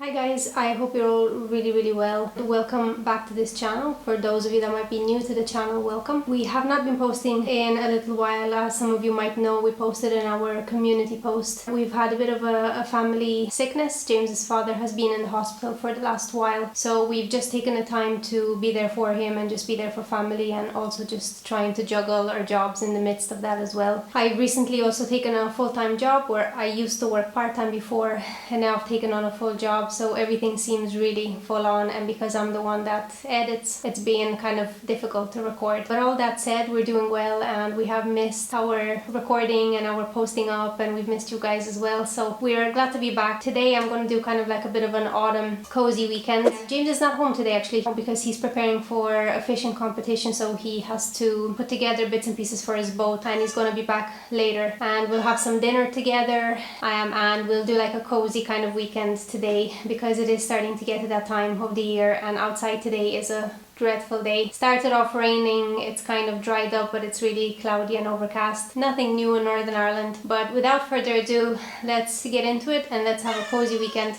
Hi guys, I hope you're all really well. Welcome back to this channel. For those of you that might be new to the channel, welcome. We have not been posting in a little while. As some of you might know, we posted in our community post. We've had a bit of a family sickness. James's father has been in the hospital for the last while, so we've just taken the time to be there for him and just be there for family, and also just trying to juggle our jobs in the midst of that as well. I've recently also taken a full-time job where I used to work part-time before, and now I've taken on a full job. So everything seems really full on, and because I'm the one that edits, it's been kind of difficult to record. But all that said, we're doing well, and we have missed our recording and our posting up, and we've missed you guys as well. So we're glad to be back. Today I'm going to do kind of like a bit of an autumn cozy weekend. James is not home today actually because he's preparing for a fishing competition, so he has to put together bits and pieces for his boat, and he's going to be back later, and we'll have some dinner together, and we'll do like a cozy kind of weekend today, because it is starting to get to that time of the year, and outside today is a dreadful day. Started off raining, it's kind of dried up, but it's really cloudy and overcast. Nothing new in Northern Ireland. But without further ado, let's get into it and let's have a cozy weekend.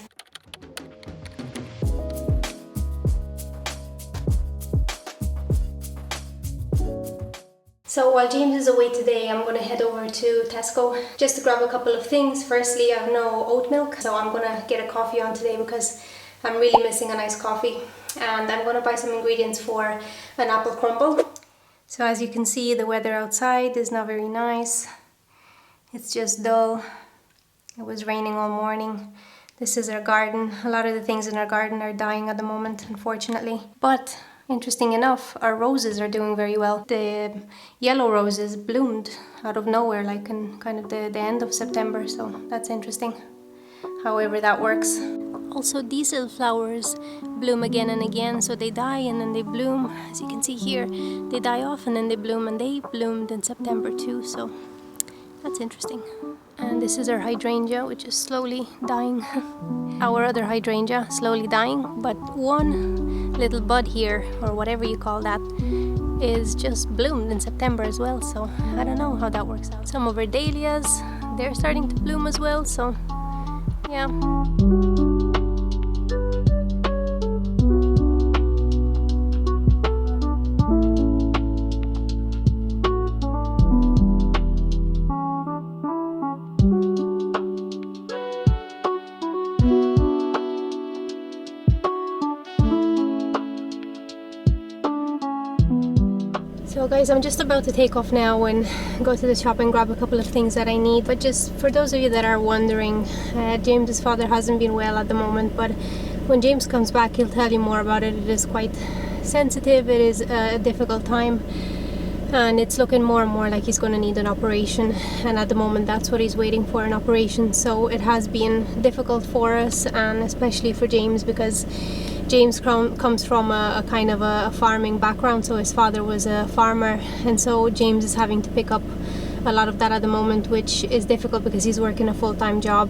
So while James is away today, I'm gonna head over to Tesco just to grab a couple of things. Firstly, I have no oat milk, so I'm gonna get a coffee on today because I'm really missing a nice coffee. And I'm gonna buy some ingredients for an apple crumble. So as you can see, the weather outside is not very nice. It's just dull. It was raining all morning. This is our garden. A lot of the things in our garden are dying at the moment, unfortunately. But interesting enough, our roses are doing very well. The yellow roses bloomed out of nowhere, like in kind of the end of September, so that's interesting. However that works. Also, diesel flowers bloom again and again, so they die and then they bloom. As you can see here, they die off and then they bloom, and they bloomed in September too, so that's interesting. And this is our hydrangea, which is slowly dying. Our other hydrangea slowly dying, but one little bud here, or whatever you call that, is just bloomed in September as well, so I don't know how that works out. Some of our dahlias, they're starting to bloom as well, so yeah. So guys, I'm just about to take off now and go to the shop and grab a couple of things that I need. But just for those of you that are wondering, James's father hasn't been well at the moment, but when James comes back he'll tell you more about it. It is quite sensitive, it is a difficult time, and it's looking more and more like he's going to need an operation, and at the moment that's what he's waiting for, an operation. So it has been difficult for us, and especially for James, because James comes from a kind of a farming background, so his father was a farmer, and so James is having to pick up a lot of that at the moment, which is difficult because he's working a full-time job.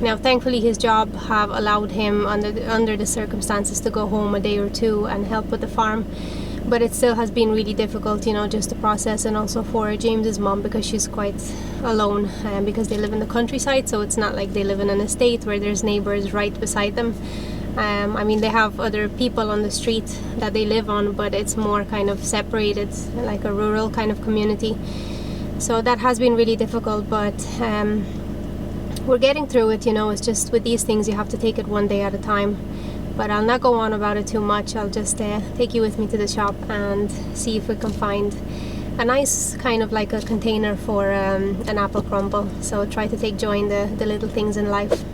Now thankfully his job have allowed him under the circumstances to go home a day or two and help with the farm, but it still has been really difficult, you know, just the process, and also for James's mom because she's quite alone, because they live in the countryside, so it's not like they live in an estate where there's neighbors right beside them. I mean, they have other people on the street that they live on, but it's more kind of separated, like a rural kind of community. So that has been really difficult, but we're getting through it, you know. It's just with these things you have to take it one day at a time. But I'll not go on about it too much. I'll just take you with me to the shop and see if we can find a nice kind of like a container for an apple crumble. So try to take joy in the little things in life.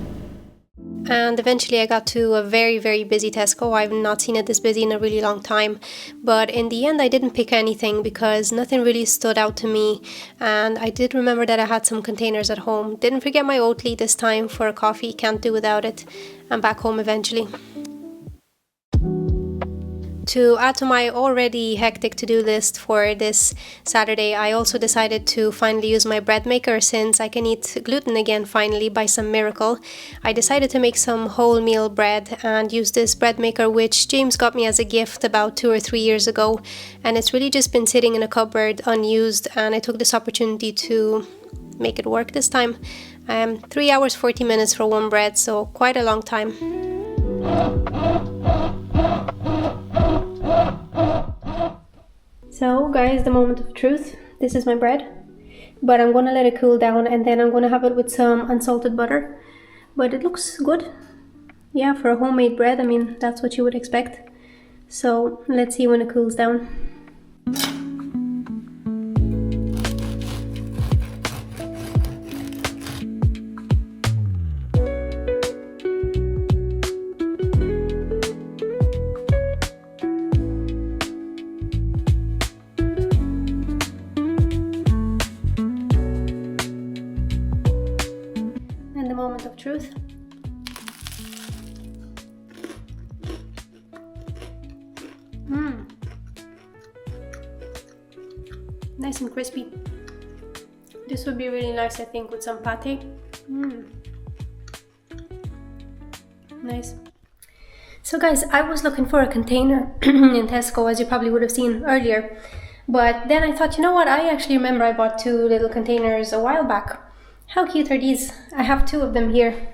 And eventually I got to a very busy Tesco. I've not seen it this busy in a really long time, but in the end I didn't pick anything because nothing really stood out to me, and I did remember that I had some containers at home. Didn't forget my Oatly this time for a coffee, can't do without it. I'm back home eventually. To add to my already hectic to-do list for this Saturday, I also decided to finally use my bread maker since I can eat gluten again finally by some miracle. I decided to make some wholemeal bread and use this bread maker which James got me as a gift about 2 or 3 years ago, and it's really just been sitting in a cupboard unused, and I took this opportunity to make it work this time. 3 hours 40 minutes for one bread, so quite a long time. So guys, the moment of truth. This is my bread, but I'm gonna let it cool down and then I'm gonna have it with some unsalted butter. But it looks good. Yeah, for a homemade bread, I mean, that's what you would expect. So let's see when it cools down. And the moment of truth. Nice and crispy. This would be really nice, I think, with some pate. Nice. So guys, I was looking for a container in Tesco, as you probably would have seen earlier. But then I thought, you know what, I actually remember I bought 2 little containers a while back. How cute are these? I have 2 of them here.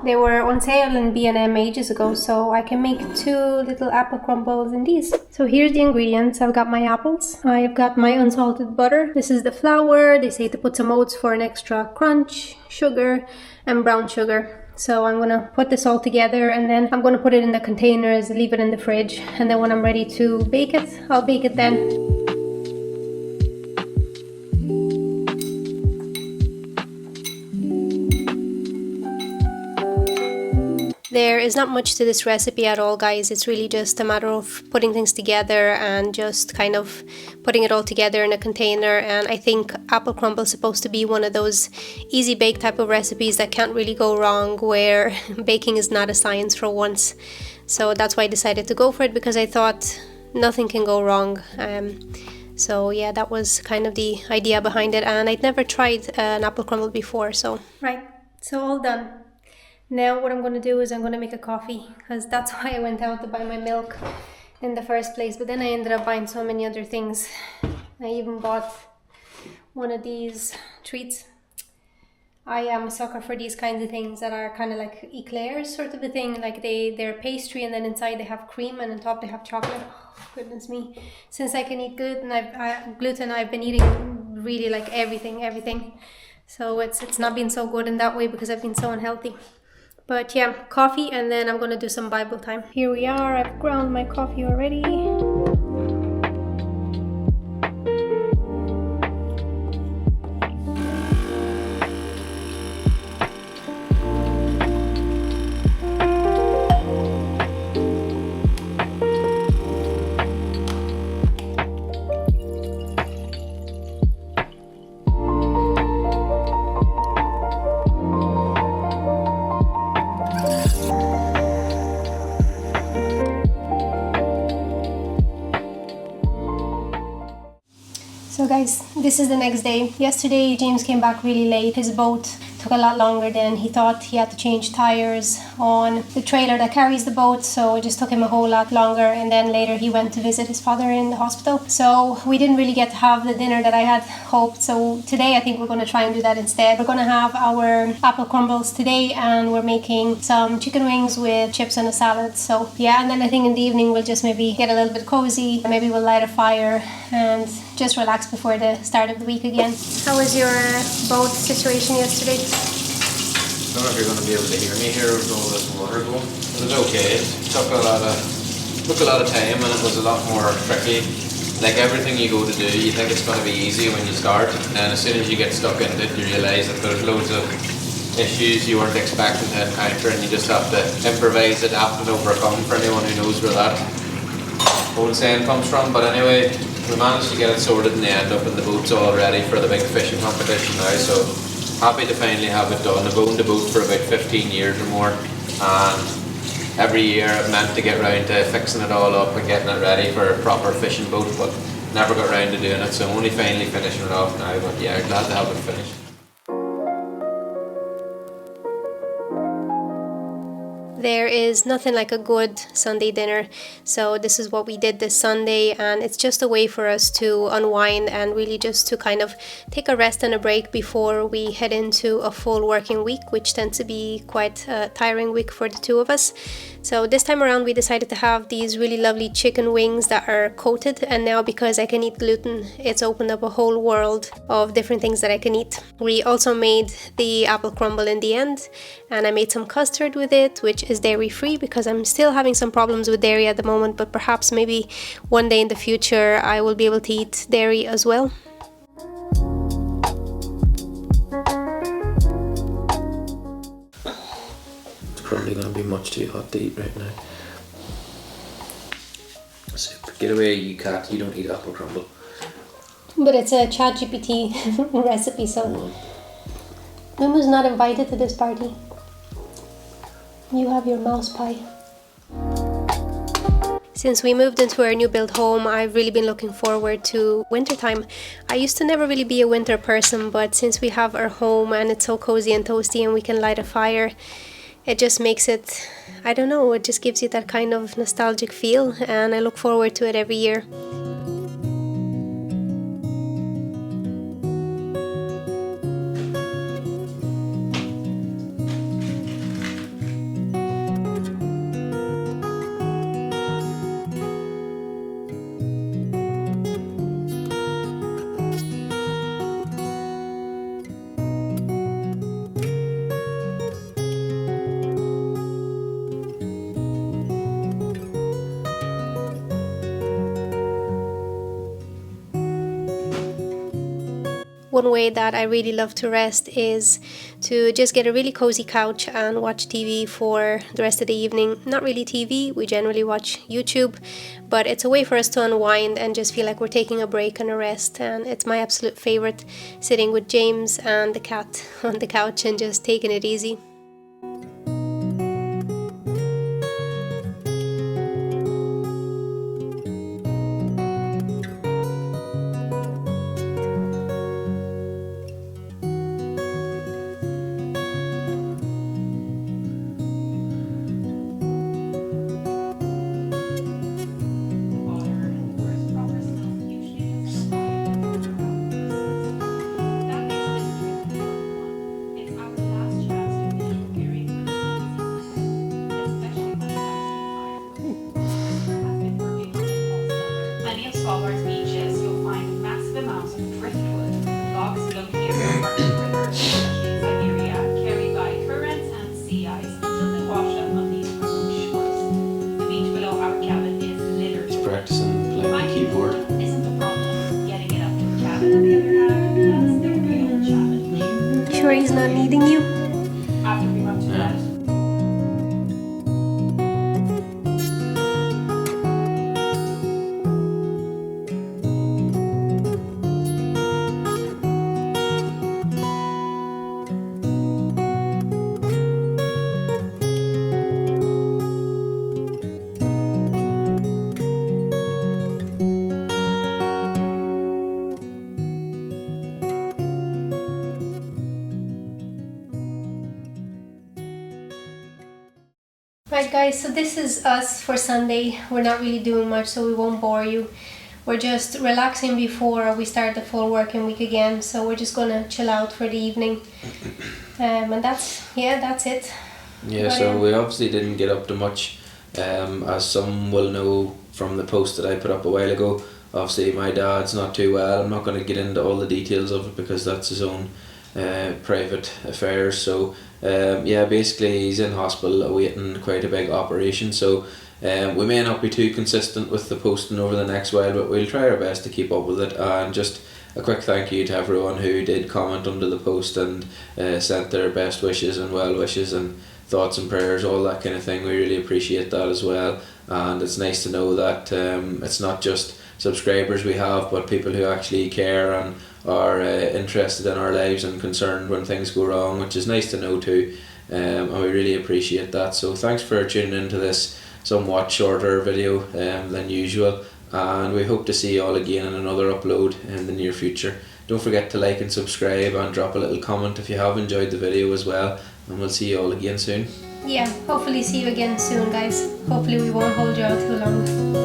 They were on sale in B&M ages ago, so I can make 2 little apple crumbles in these. So here's the ingredients. I've got my apples. I've got my unsalted butter. This is the flour. They say to put some oats for an extra crunch, sugar, and brown sugar. So I'm gonna put this all together and then I'm gonna put it in the containers, leave it in the fridge, and then when I'm ready to bake it, I'll bake it then. There is not much to this recipe at all, guys. It's really just a matter of putting things together and just kind of putting it all together in a container. And I think apple crumble is supposed to be one of those easy bake type of recipes that can't really go wrong, where baking is not a science for once. So that's why I decided to go for it, because I thought nothing can go wrong. So yeah, that was kind of the idea behind it, and I'd never tried an apple crumble before. So right, so all done. Now what I'm going to do is I'm going to make a coffee, because that's why I went out to buy my milk in the first place. But then I ended up buying so many other things. I even bought one of these treats. I am a sucker for these kinds of things that are kind of like eclairs sort of a thing. Like they're pastry and then inside they have cream and on top they have chocolate. Oh, goodness me. Since I can eat gluten, I've been eating really like everything. So it's not been so good in that way because I've been so unhealthy. But yeah, coffee, and then I'm gonna do some Bible time. Here we are, I've ground my coffee already. So guys, this is the next day. Yesterday James came back really late. His boat took a lot longer than he thought. He had to change tires on the trailer that carries the boat, so it just took him a whole lot longer. And then later he went to visit his father in the hospital. So we didn't really get to have the dinner that I had hoped. So today I think we're going to try and do that instead. We're going to have our apple crumbles today, and we're making some chicken wings with chips and a salad. So yeah, and then I think in the evening we'll just maybe get a little bit cozy. Maybe we'll light a fire and just relax before the start of the week again. How was your boat situation yesterday? I don't know if you're going to be able to hear me here with all this water going. It was okay. It took a lot of time, and it was a lot more tricky. Like everything you go to do, you think it's going to be easy when you start, and as soon as you get stuck into it, you realise that there's loads of issues you weren't expecting to encounter, and you just have to improvise, adapt and overcome, for anyone who knows where that old saying comes from. But anyway, we managed to get it sorted in the end up, and the boat's all ready for the big fishing competition now, so happy to finally have it done. I've owned the boat for about 15 years or more, and every year I've meant to get round to fixing it all up and getting it ready for a proper fishing boat, but never got round to doing it, so I'm only finally finishing it off now. But yeah, glad to have it finished. There is nothing like a good Sunday dinner, so this is what we did this Sunday, and it's just a way for us to unwind and really just to kind of take a rest and a break before we head into a full working week, which tends to be quite a tiring week for the two of us. So this time around we decided to have these really lovely chicken wings that are coated, and now because I can eat gluten, it's opened up a whole world of different things that I can eat. We also made the apple crumble in the end, and I made some custard with it, which is dairy free because I'm still having some problems with dairy at the moment, but perhaps maybe one day in the future I will be able to eat dairy as well. It's probably going to be much too hot to eat right now. Super. Get away, you cat, you don't eat apple crumble. But it's a ChatGPT recipe, so Lumu's not invited to this party. You have your mouse pie. Since we moved into our new build home, I've really been looking forward to wintertime. I used to never really be a winter person, but since we have our home and it's so cozy and toasty and we can light a fire, it just makes it, I don't know, it just gives you that kind of nostalgic feel, and I look forward to it every year. One way that I really love to rest is to just get a really cozy couch and watch TV for the rest of the evening. Not really TV, we generally watch YouTube, but it's a way for us to unwind and just feel like we're taking a break and a rest, and it's my absolute favorite, sitting with James and the cat on the couch and just taking it easy. Svalbard's beaches, you'll find massive amounts of driftwood, logs located in parts of rivers in Siberia, carried by currents and sea ice until they wash up on these remote shores. The beach below our cabin is littered. He's practicing playing the keyboard. Isn't the problem. Getting it up to the cabin, on the other hand, that's the real challenge. Sure he's not needing you? After we run to bed. Right guys, so this is us for Sunday. We're not really doing much, so we won't bore you. We're just relaxing before we start the full working week again, so we're just gonna chill out for the evening. And that's it. Yeah, so we obviously didn't get up to much, as some will know from the post that I put up a while ago. Obviously my dad's not too well. I'm not going to get into all the details of it because that's his own private affairs. So yeah, basically he's in hospital awaiting quite a big operation, so we may not be too consistent with the posting over the next while, but we'll try our best to keep up with it. And just a quick thank you to everyone who did comment under the post and sent their best wishes and well wishes and thoughts and prayers, all that kind of thing. We really appreciate that as well, and it's nice to know that it's not just subscribers we have, but people who actually care and are interested in our lives and concerned when things go wrong, which is nice to know too, and we really appreciate that. So thanks for tuning into this somewhat shorter video than usual, and we hope to see you all again in another upload in the near future. Don't forget to like and subscribe and drop a little comment if you have enjoyed the video as well, and we'll see you all again soon. yeah, hopefully see you again soon, guys. Hopefully we won't hold you out too long.